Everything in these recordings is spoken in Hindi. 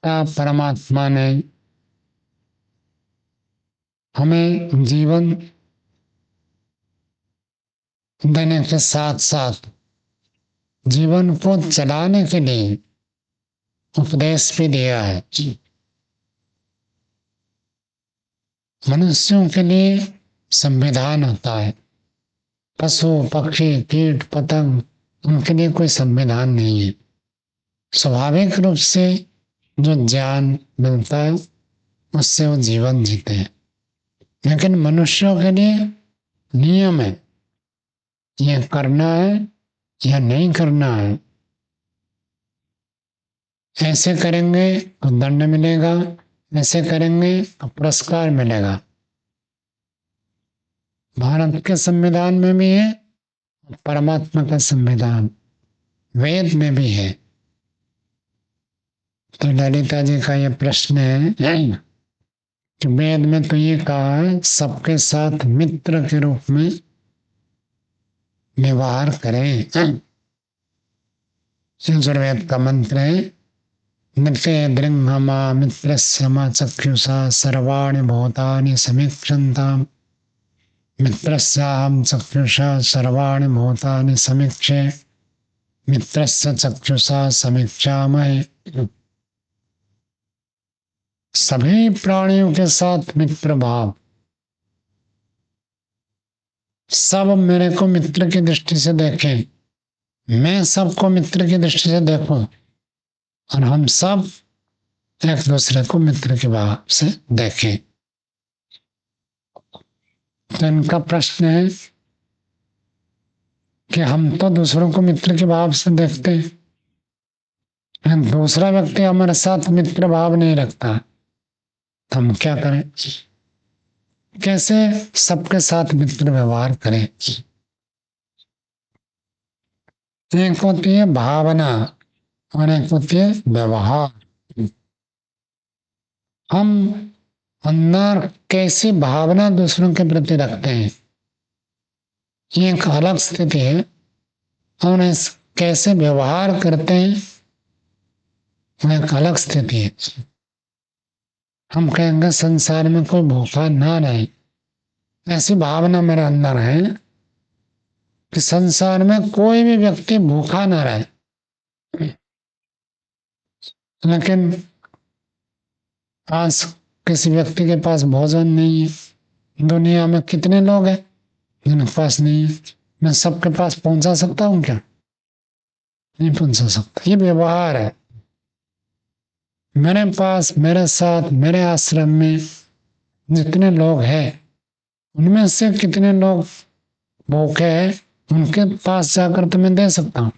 परमात्मा ने हमें जीवन देने के साथ साथ जीवन को चलाने के लिए उपदेश भी दिया है। मनुष्यों के लिए संविधान होता है, पशु पक्षी कीट पतंग उनके लिए कोई संविधान नहीं है। स्वाभाविक रूप से जो ज्ञान मिलता है उससे वो जीवन जीते हैं। लेकिन मनुष्यों के लिए नियम है, यह करना है या नहीं करना है। ऐसे करेंगे तो दंड मिलेगा, ऐसे करेंगे तो पुरस्कार मिलेगा। भारत के संविधान में भी है, परमात्मा का संविधान वेद में भी है। तो ललिता जी का यह प्रश्न है कि वेद में तो ये कहा है सबके साथ मित्र के रूप में व्यवहार करें। यजुर्वेद का मंत्र है नृते दृंगमा मित्रस्य मा चक्षुषा सर्वाणि भूतानि समीक्षन्ताम्। मित्रस्याहं चक्षुषा सर्वाणि भूतानि समीक्षे मित्रस्य चक्षुषा समीक्षामहे। सभी प्राणियों के साथ मित्र भाव, सब मेरे को मित्र की दृष्टि से देखें, मैं सबको मित्र की दृष्टि से देखूं और हम सब एक दूसरे को मित्र के भाव से देखें। तो इनका प्रश्न है कि हम तो दूसरों को मित्र के भाव से देखते हैं, दूसरा व्यक्ति हमारे साथ मित्र भाव नहीं रखता, तो हम क्या करें? कैसे सबके साथ मित्र व्यवहार करें? एक होती है भावना और एक होती है व्यवहार। हम अंदर कैसी भावना दूसरों के प्रति रखते हैं ये एक अलग स्थिति है, और कैसे व्यवहार करते हैं वो एक अलग स्थिति है। हम कहेंगे संसार में कोई भूखा ना रहे, ऐसी भावना मेरे अंदर है कि संसार में कोई भी व्यक्ति भूखा ना रहे। लेकिन आज किसी व्यक्ति के पास भोजन नहीं है। दुनिया में कितने लोग हैं जिनके पास नहीं है? मैं सबके पास पहुंचा सकता हूं क्या? नहीं पहुंचा सकता। ये व्यवहार है। मेरे पास, मेरे साथ, मेरे आश्रम में जितने लोग हैं उनमें से कितने लोग भूखे हैं उनके पास जाकर तो मैं दे सकता हूँ।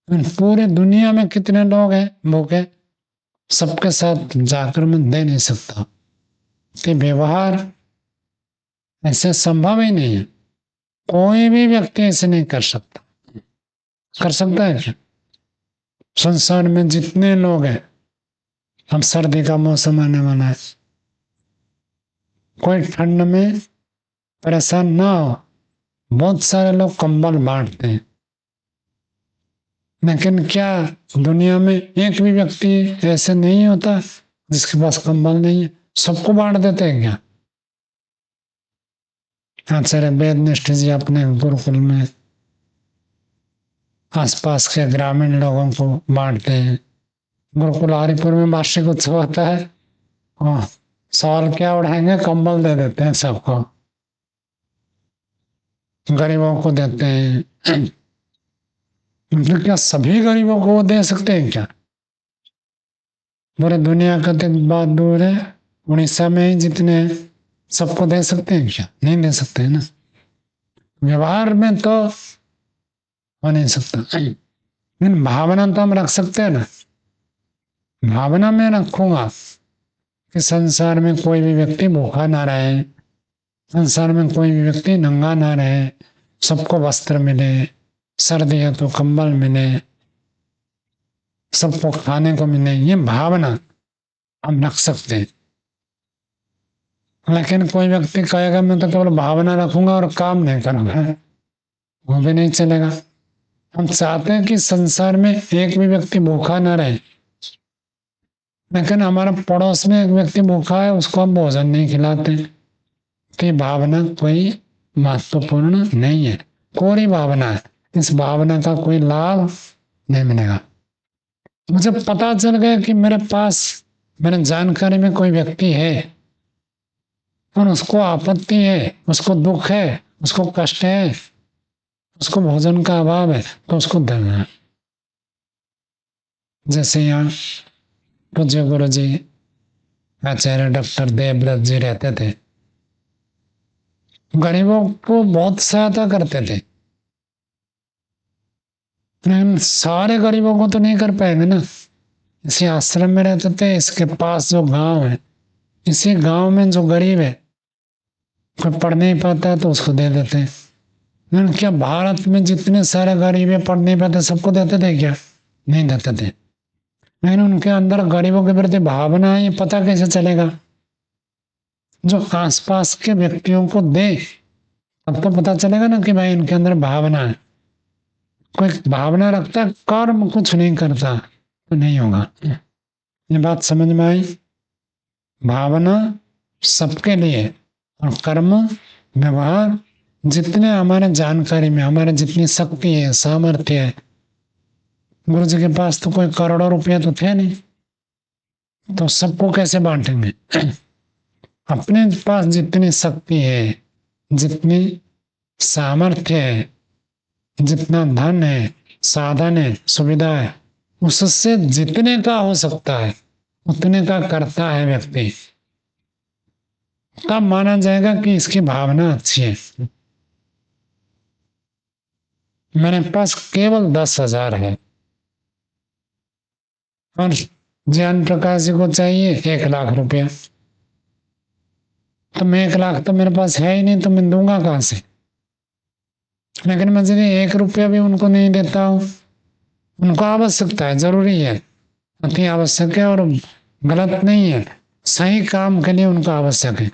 पूरी दुनिया में कितने लोग हैं भूखे, सबके साथ जाकर मैं दे नहीं सकता। तो व्यवहार ऐसे संभव ही नहीं है। कोई भी व्यक्ति ऐसे नहीं कर सकता। कर सकता है क्या? संसार में जितने लोग हैं, अब सर्दी का मौसम आने वाला है, कोई ठंड में परेशान ना हो, बहुत सारे लोग कंबल बांटते हैं। लेकिन क्या दुनिया में एक भी व्यक्ति ऐसे नहीं होता जिसके पास कंबल नहीं है? सबको बांट देते हैं क्या? आचार्य वेदनिष्ठ जी अपने गुरुकुल में आसपास के ग्रामीण लोगों को बांटते हैं। गुरुकुल हरिपुर में वार्षिक उत्सव होता है, सवाल क्या उड़ाएंगे, कंबल दे देते हैं सबको, गरीबों को देते हैं। मतलब क्या सभी गरीबों को वो दे सकते हैं क्या? पूरे दुनिया का तो बात दूर है, उड़ीसा में ही जितने सबको दे सकते हैं क्या? नहीं दे सकते है ना। व्यवहार में तो हो नहीं सकता, लेकिन भावना तो हम रख सकते हैं ना। भावना में रखूंगा कि संसार में कोई भी व्यक्ति भूखा ना रहे, संसार में कोई भी व्यक्ति नंगा ना रहे, सबको वस्त्र मिले, सर्दी है तो कंबल मिले, सबको खाने को मिले। ये भावना हम रख सकते हैं। लेकिन कोई व्यक्ति कहेगा मैं तो केवल भावना रखूंगा और काम नहीं करूंगा, वो भी नहीं चलेगा। हम चाहते हैं कि संसार में एक भी व्यक्ति भूखा ना रहे, लेकिन हमारा पड़ोस में एक व्यक्ति भूखा है, उसको हम भोजन नहीं खिलाते, तो ये भावना कोई महत्वपूर्ण नहीं है, कोरी भावना है। इस भावना का कोई लाभ नहीं मिलेगा। मुझे पता चल गया कि मेरे पास, मेरे जानकारी में कोई व्यक्ति है और उसको आपत्ति है, उसको दुख है, उसको कष्ट है, उसको भोजन का अभाव है, तो उसको देना। जैसे यहाँ पूज्य गुरु जी आचार्य डॉक्टर देवव्रत जी रहते थे, गरीबों को बहुत सहायता करते थे, लेकिन सारे गरीबों को तो नहीं कर पाएंगे ना। इसी आश्रम में रहते थे, इसके पास जो गांव है, इसी गांव में जो गरीब है, कोई पढ़ नहीं पाता है तो उसको दे देते हैं। लेकिन क्या भारत में जितने सारे गरीब है पढ़ नहीं पाते सबको देते थे क्या? नहीं देते थे। लेकिन उनके अंदर गरीबों के प्रति भावना है, ये पता कैसे चलेगा? जो आसपास के व्यक्तियों को दे तब तो पता चलेगा ना कि भाई इनके अंदर भावना है। कोई भावना रखता है, कर्म कुछ नहीं करता, तो नहीं होगा। ये बात समझ में आई? भावना सबके लिए और कर्म व्यवहार जितने हमारे जानकारी में, हमारे जितनी शक्ति है, सामर्थ्य है, गुरु जी के पास तो कोई करोड़ों रुपया तो थे नहीं, तो सबको कैसे बांटेंगे? अपने पास जितनी शक्ति है, जितनी सामर्थ्य है, जितना धन है, साधन है, सुविधा है, उससे जितने का हो सकता है उतने का करता है व्यक्ति, तब माना जाएगा कि इसकी भावना अच्छी है। मेरे पास केवल 10,000 है और ज्ञान प्रकाश जी को चाहिए 1,00,000 रुपया, तो मैं 1,00,000 तो मेरे पास है ही नहीं, तो मैं दूंगा कहां से? लेकिन मैं यदि 1 रुपया भी उनको नहीं देता हूँ, उनको आवश्यकता है, जरूरी है, अति आवश्यक है और गलत नहीं है, सही काम के लिए उनको आवश्यक है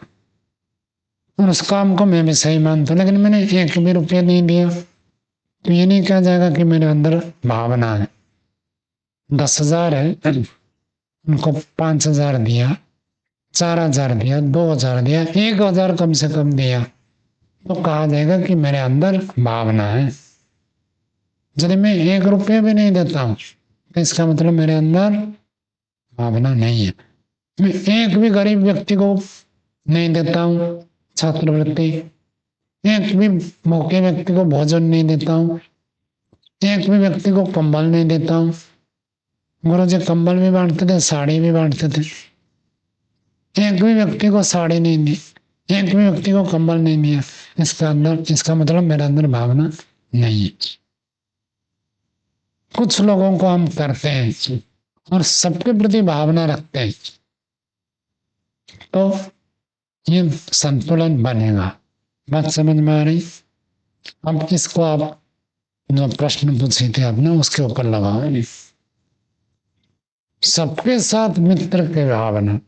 और उस काम को मैं भी सही मानता हूँ, लेकिन मैंने 1 भी रुपया नहीं दिया, तो ये नहीं कहा जाएगा कि मेरे अंदर भावना है। 10,000 है, उनको 5,000 दिया, 4,000 दिया, 2,000 दिया, 1,000 कम से कम दिया, तो कहा जाएगा कि मेरे अंदर भावना है। यदि मैं 1 रुपया भी नहीं देता हूं तो इसका मतलब मेरे अंदर भावना नहीं है। मैं एक भी गरीब व्यक्ति को नहीं देता हूं छात्रवृत्ति, एक भी भूखे व्यक्ति को भोजन नहीं देता हूं, एक भी व्यक्ति को कंबल नहीं देता हूं। गुरु जी कंबल भी बांटते थे, साड़ी भी बांटते थे, एक भी व्यक्ति को साड़ी नहीं दी, एक भी व्यक्ति को कंबल नहीं दिया, इसका मतलब मेरे अंदर भावना नहीं है। कुछ लोगों को हम करते हैं और सबके प्रति भावना रखते हैं, तो ये संतुलन बनेगा। बात समझ में आ रही? अब इसको आप जो प्रश्न पूछे थे आपने उसके ऊपर लगाओ। सबके साथ मित्र की भावना।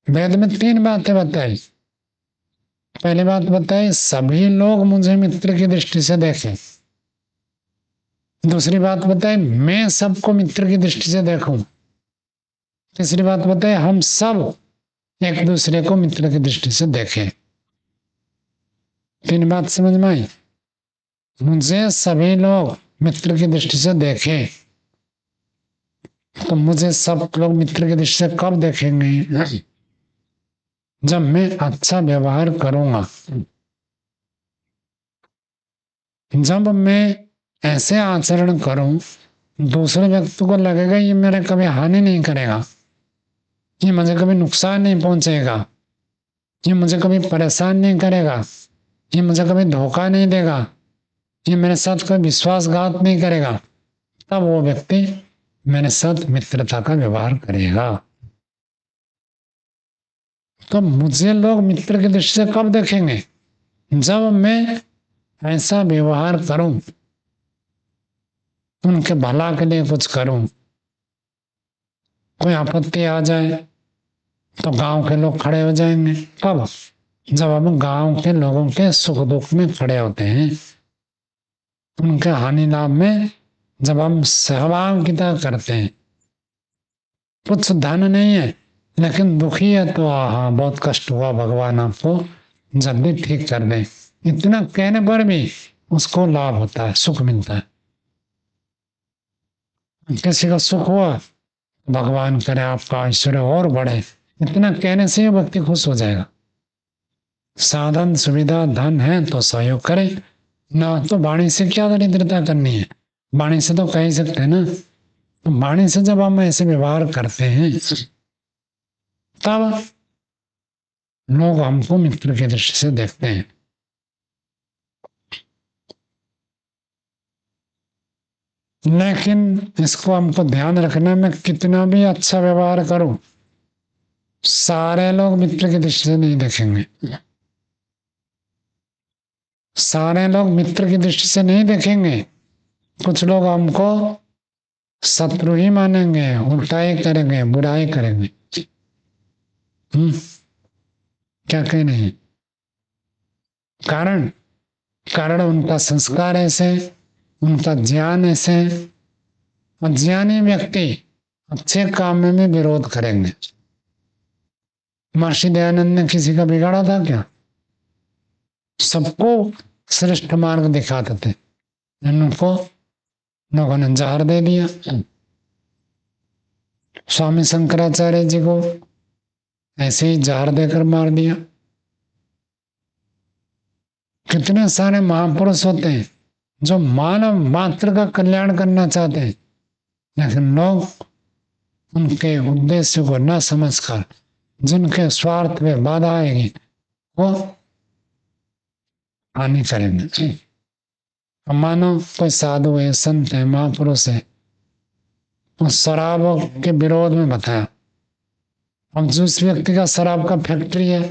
वेद में 3 बातें बताई। पहली बात बताई, सभी लोग मुझे मित्र की दृष्टि से देखें। दूसरी बात बताई, मैं सबको मित्र की दृष्टि से देखूं। तीसरी बात बताई, हम सब एक दूसरे को मित्र की दृष्टि से देखें। 3 बात समझ में आई? मुझे सभी लोग मित्र की दृष्टि से देखें, तो मुझे सब लोग मित्र की दृष्टि से कब देखेंगे? जब मैं अच्छा व्यवहार करूंगा। जब मैं ऐसे आचरण करूं दूसरे व्यक्ति को लगेगा ये मेरे कभी हानि नहीं करेगा, ये मुझे कभी नुकसान नहीं पहुंचेगा, ये मुझे कभी परेशान नहीं करेगा, ये मुझे कभी धोखा नहीं देगा, ये मेरे साथ कोई विश्वासघात नहीं करेगा, तब वो व्यक्ति मेरे साथ मित्रता का व्यवहार करेगा। तो मुझे लोग मित्र की दृष्टि से कब देखेंगे? जब मैं ऐसा व्यवहार करूं, उनके भला के लिए कुछ करूं। कोई आपत्ति आ जाए तो गांव के लोग खड़े हो जाएंगे। कब? जब हम गांव के लोगों के सुख दुख में खड़े होते हैं, उनके हानि लाभ में जब हम सहभागिता करते हैं, कुछ धन नहीं है लेकिन दुखी है तो हाँ बहुत कष्ट हुआ, भगवान आपको जल्दी ठीक कर दे, इतना कहने पर भी उसको लाभ होता है, सुख मिलता है। किसी का सुख हुआ, भगवान करे आपका ऐश्वर्य और बढ़े, इतना कहने से ही व्यक्ति खुश हो जाएगा। साधन सुविधा धन है तो सहयोग करे, ना तो वाणी से क्या दरिद्रता करनी है, वाणी से तो कह ही सकते हैं ना। तो वाणी से जब हम ऐसे व्यवहार करते हैं तब लोग हमको मित्र की दृष्टि से देखते हैं। लेकिन इसको हमको ध्यान रखना, मैं कितना भी अच्छा व्यवहार करूं, सारे लोग मित्र की दृष्टि से नहीं देखेंगे, सारे लोग मित्र की दृष्टि से नहीं देखेंगे। कुछ लोग हमको शत्रु ही मानेंगे, उल्टाई करेंगे, बुराई करेंगे। हम्म, क्या कहने हैं? कारण कारण उनका संस्कार ऐसे, उनका ज्ञान ऐसे। अज्ञानी व्यक्ति अच्छे काम में भी विरोध करेंगे। महर्षि दयानंद ने किसी का बिगाड़ा था क्या? सबको श्रेष्ठ मार्ग दिखाते थे, उनको लोगों ने जहर दे दिया। स्वामी शंकराचार्य जी को ऐसे ही जहर देकर मार दिया। कितने सारे महापुरुष होते हैं जो मानव मात्र का कल्याण करना चाहते हैं, लेकिन लोग उनके उद्देश्य को न समझकर जिनके स्वार्थ में बाधा आएगी वो हानि करेंगे। अब मानो कोई साधु है, संत है, महापुरुष है, उस शराब के विरोध में बताया। अब जिस व्यक्ति का शराब का फैक्ट्री है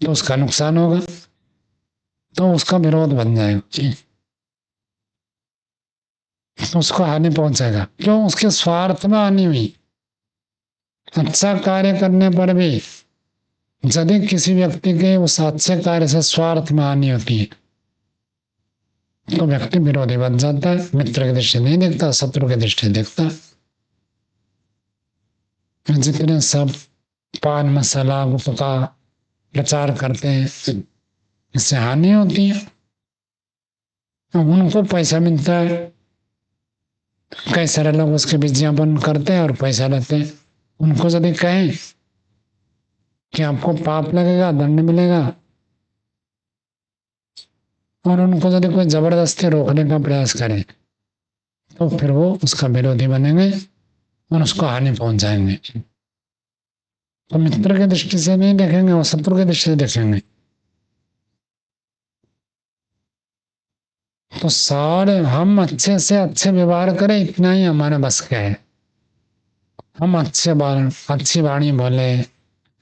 तो उसका नुकसान होगा, तो उसका विरोध बन जाएगा, तो उसको हानि पहुंचेगा। क्यों? उसके स्वार्थ में हानि हुई। अच्छा कार्य करने पर भी यदि किसी व्यक्ति के उस अच्छे कार्य से स्वार्थ में हानि होती है तो व्यक्ति विरोधी बन जाता है, मित्र की दृष्टि नहीं देखता, शत्रु की दृष्टि देखता है। जितने सब पान मसाला गुटखा प्रचार करते हैं इससे हानि होती है, उनको पैसा मिलता है, कई सारे लोग उसके विज्ञापन करते हैं और पैसा लेते हैं। उनको यदि कहें कि आपको पाप लगेगा, दंड मिलेगा, और उनको यदि कोई जबरदस्ती रोकने का प्रयास करे तो फिर वो उसका विरोधी बनेंगे और उसको हानि पहुंचाएंगे। तो मित्र की दृष्टि से नहीं देखेंगे, वो शत्रु की दृष्टि से देखेंगे। तो सारे हम अच्छे से अच्छे व्यवहार करें, इतना ही हमारे बस का है। हम अच्छी वाणी बोले,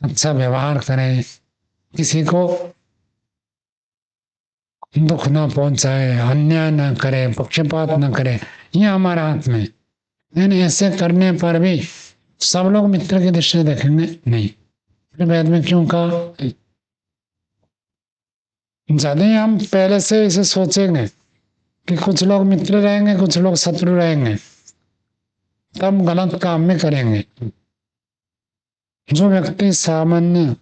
अच्छा व्यवहार करें, किसी को दुख ना पहुंचाए, अन्याय ना करे, पक्षपात ना करे, ये हमारा हाथ में। लेकिन ऐसे करने पर भी सब लोग मित्र की दृष्टि से देखेंगे नहीं। फिर वेद में क्यों कहा? यदि हम पहले से इसे सोचेंगे कि कुछ लोग मित्र रहेंगे, कुछ लोग शत्रु रहेंगे, तब गलत काम में करेंगे। जो व्यक्ति सामान्य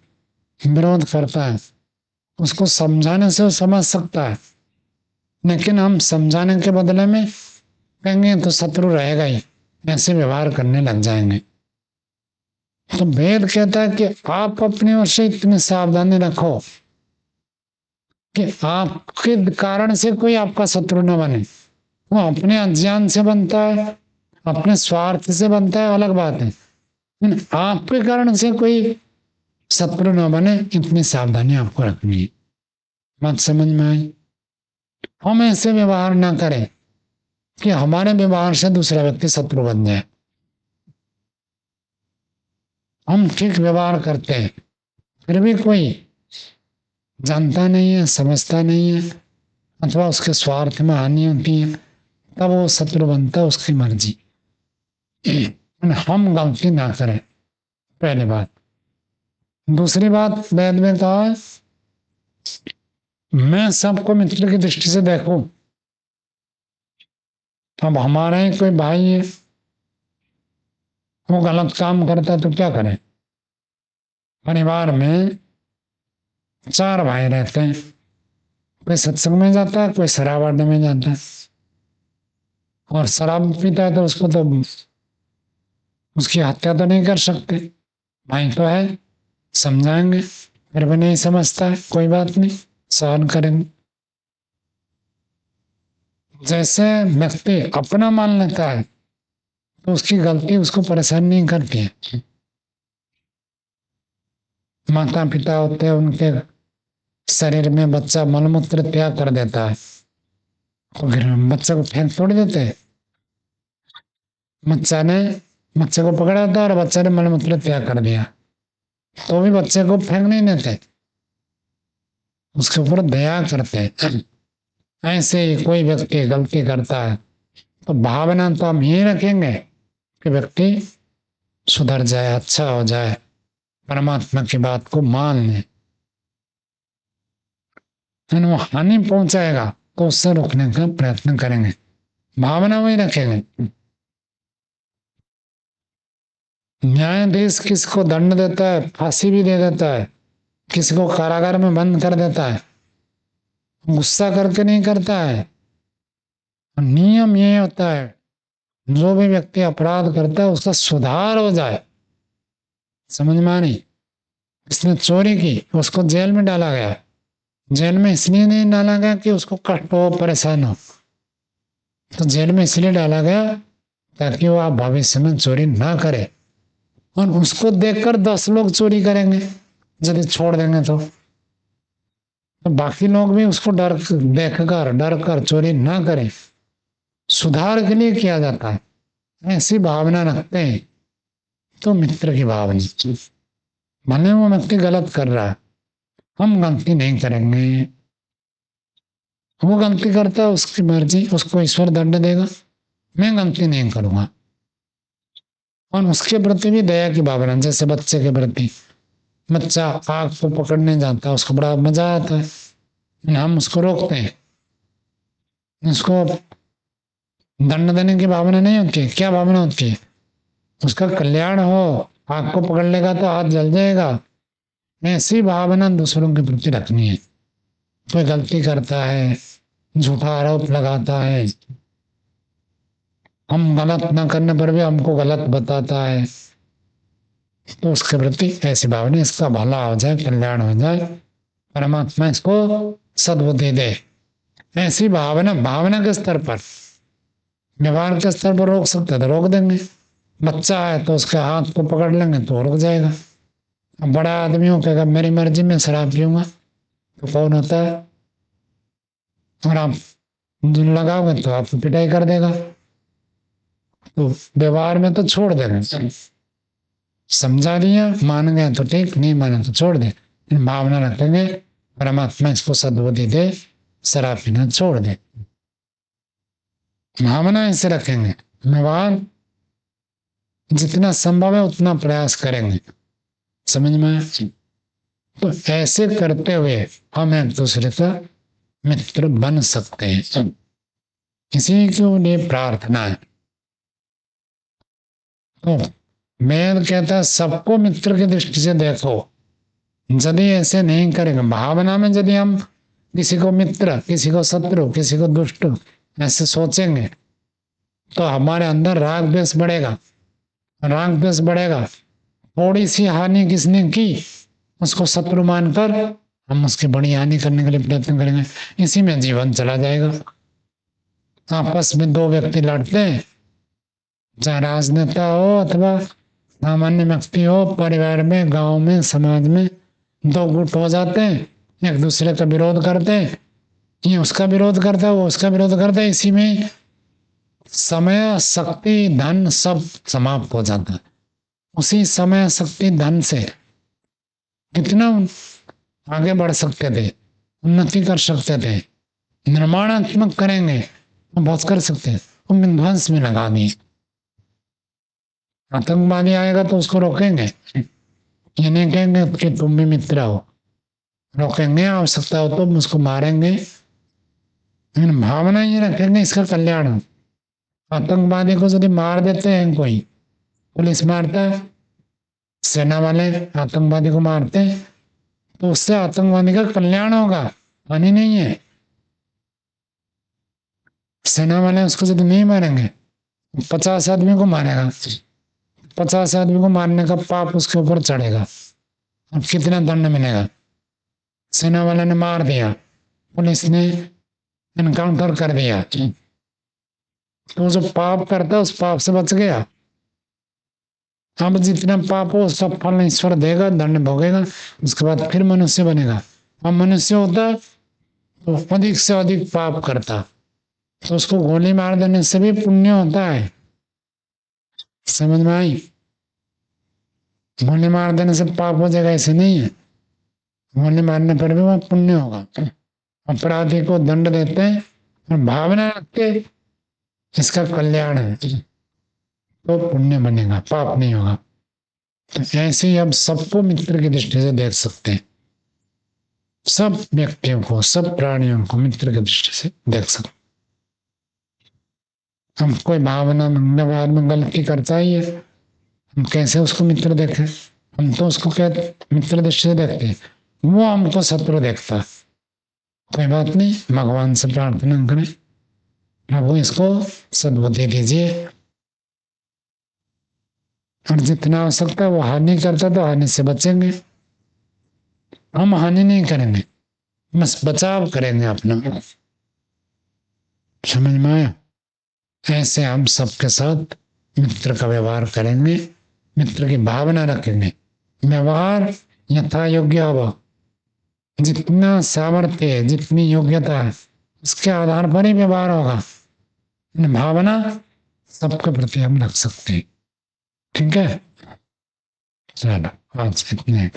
विरोध करता है उसको समझाने से वो समझ सकता है, लेकिन हम समझाने के बदले में कहेंगे तो शत्रु रहेगा ही, ऐसे व्यवहार करने लग जाएंगे। तो वेद कहता है कि आप अपनी ओर से इतनी सावधानी रखो कि आपके कारण से कोई आपका शत्रु न बने। वो अपने अज्ञान से बनता है, अपने स्वार्थ से बनता है, अलग बात है, लेकिन आपके कारण से कोई शत्रु न बने, इतनी सावधानी आपको रखनी है। बात समझ में आई? हम ऐसे व्यवहार ना करें कि हमारे व्यवहार से दूसरा व्यक्ति शत्रु बन जाए। हम ठीक व्यवहार करते हैं फिर भी कोई जानता नहीं है, समझता नहीं है, अथवा उसके स्वार्थ में हानि होती है, तब वो शत्रु बनता है, उसकी मर्जी। हम गलती ना करें, पहली बात। दूसरी बात वेद में कहा, मैं सबको मित्र की दृष्टि से देखूं। अब हमारा ही कोई भाई है, वो गलत काम करता है तो क्या करें। परिवार में 4 भाई रहते हैं, कोई सत्संग में जाता है, कोई शराब अड्डे में जाता है, और शराब पीता है तो उसको तो उसकी हत्या तो नहीं कर सकते, भाई तो है, समझाएंगे, फिर भी नहीं समझता है, कोई बात नहीं, सहन करेंगे। जैसे व्यक्ति अपना मान लेता है तो उसकी गलती उसको परेशान नहीं करती है। माता पिता होते हैं, उनके शरीर में बच्चा मलमूत्र त्याग कर देता है, तो फिर बच्चे को फेंक थोड़ी देते हैं। बच्चा ने बच्चे को पकड़ा था और बच्चे ने मलमूत्र त्याग कर दिया, तो भी बच्चे को फेंक नहीं देते, उसके ऊपर दया करते हैं। ऐसे ही कोई व्यक्ति गलती करता है तो भावना तो हम यही रखेंगे कि व्यक्ति सुधर जाए, अच्छा हो जाए, परमात्मा की बात को मान ले। लेकिन वो हानि पहुंचाएगा तो उससे रोकने का प्रयत्न करेंगे, भावना वही रखेंगे। न्यायाधीश किसको दंड देता है, फांसी भी दे देता है, किसी को कारागार में बंद कर देता है, गुस्सा करके नहीं करता है। नियम ये होता है, जो भी व्यक्ति अपराध करता है उसका सुधार हो जाए। समझ में आनी, इसने चोरी की, उसको जेल में डाला गया, जेल में इसलिए नहीं डाला गया कि उसको कष्ट हो, परेशान हो, तो जेल में इसलिए डाला गया ताकि वो आप भविष्य में चोरी ना करे। और उसको देखकर 10 लोग चोरी करेंगे यदि छोड़ देंगे तो बाकी लोग भी उसको देखकर डर कर चोरी ना करें। सुधार के लिए किया जाता है, ऐसी भावना रखते हैं तो मित्र की भावना। भले वो व्यक्ति गलत कर रहा है, हम गलती नहीं करेंगे, वो गलती करता है उसकी मर्जी, उसको ईश्वर दंड देगा, मैं गलती नहीं करूंगा। और उसके प्रति भी दया की भावना, जैसे बच्चे के प्रति, बच्चा आग को पकड़ने जाता है, उसको बड़ा मजा आता है, हम उसको रोकते हैं, उसको दंड देने की भावना नहीं होती है। क्या भावना होती है, उसका कल्याण हो, आग को पकड़ लेगा तो हाथ जल जाएगा, ऐसी भावना दूसरों के प्रति रखनी है। कोई गलती करता है, झूठा आरोप लगाता है, हम गलत ना करने पर भी हमको गलत बताता है, तो उसके प्रति ऐसी भावना, इसका भला हो जाए, कल्याण हो जाए, परमात्मा इसको सद्बुद्धि दे, ऐसी भावना। भावना के स्तर पर, व्यवहार के स्तर पर रोक सकते तो रोक देंगे। बच्चा है तो उसके हाथ को पकड़ लेंगे तो रुक जाएगा। अब बड़ा आदमी हो कहेगा मेरी मर्जी में शराब पीऊंगा, तो कौन होता है, और आप लगाओगे तो आपको पिटाई कर देगा। तो व्यवहार में तो छोड़ देंगे, समझा दिया, मान गए तो ठीक, नहीं माने तो छोड़ दे। भावना रखेंगे परमात्मा इसको सद्बुद्धि दे, शराब पीना छोड़ दे, भावना ऐसे रखेंगे। व्यवहार जितना संभव है उतना प्रयास करेंगे, समझ में आया? तो ऐसे करते हुए हम एक दूसरे का मित्र बन सकते हैं। किसी के लिए प्रार्थना है तो वेद कहता है सबको मित्र की दृष्टि से देखो। यदि ऐसे नहीं करेंगे, भावना में यदि हम किसी को मित्र, किसी को शत्रु, किसी को दुष्ट ऐसे सोचेंगे तो हमारे अंदर राग द्वेष बढ़ेगा, राग द्वेष बढ़ेगा। थोड़ी सी हानि किसने की, उसको शत्रु मानकर हम उसकी बड़ी हानि करने के लिए प्रयत्न करेंगे, इसी में जीवन चला जाएगा। आपस में 2 व्यक्ति लड़ते हैं, चाहे राजनेता हो अथवा सामान्य व्यक्ति हो, परिवार में, गांव में, समाज में 2 गुट हो जाते हैं, एक दूसरे का विरोध करते हैं, ये उसका विरोध करता है, वो उसका विरोध करता है, इसी में समय, शक्ति, धन सब समाप्त हो जाता है। उसी समय, शक्ति, धन से कितना आगे बढ़ सकते थे, उन्नति कर सकते थे, निर्माणात्मक करेंगे तो बहुत कर सकते हैं, वो विध्वंस में लगा दिए। आतंकवादी आएगा तो उसको रोकेंगे, ये नहीं कहेंगे कि तुम भी मित्र हो, रोकेंगे, आवश्यकता हो तो उसको मारेंगे, लेकिन भावना ये रखेंगे इसका कल्याण हो। आतंकवादी को यदि मार देते हैं कोई पुलिस मारता है, सेना वाले आतंकवादी को मारते हैं, तो उससे आतंकवादी का कल्याण होगा, हानि नहीं है। सेना वाले उसको यदि नहीं मारेंगे, 50 आदमी को मारेगा, 50 आदमी को मारने का पाप उसके ऊपर चढ़ेगा। अब कितना दंड मिलेगा? सेना वाले ने मार दिया, पुलिस ने एनकाउंटर कर दिया, तो जो पाप करता है उस पाप से बच गया। अब जितना पाप हो उसका फल ईश्वर देगा, दंड भोगेगा, उसके बाद फिर मनुष्य बनेगा। अब मनुष्य होता तो अधिक से अधिक पाप करता, तो उसको गोली मार देने से भी पुण्य होता है। समझ में आई? गोली मार देने से पाप हो जाएगा ऐसे नहीं है, गोली मारने पर भी वह पुण्य होगा। अपराधी को दंड देते हैं और भावना रखते इसका कल्याण है, तो पुण्य बनेगा, पाप नहीं होगा। तो ऐसे ही अब सबको मित्र की दृष्टि से देख सकते हैं, सब व्यक्तियों को, सब प्राणियों को मित्र की दृष्टि से देख सकते। हम कोई भावना में व्यवहार में गलती करता ही है, हम कैसे उसको मित्र देखें? हम तो उसको क्या मित्र दृष्टि से देखते हैं, वो हमको शत्रु देखता। कोई बात नहीं, भगवान से प्रार्थना करें, प्रभु इसको सद्बुद्धि दीजिए, और जितना हो सकता है वो हानि करता तो हानि से बचेंगे। हम हानि नहीं करेंगे, बस बचाव करेंगे अपना। समझ में आया? ऐसे हम सबके साथ मित्र का व्यवहार करेंगे, मित्र की भावना रखेंगे। व्यवहार यथा योग्य हो, जितना सामर्थ्य है, जितनी योग्यता है, उसके आधार पर ही व्यवहार होगा। भावना सबके प्रति हम रख सकते हैं। ठीक है, चलो आज इतने।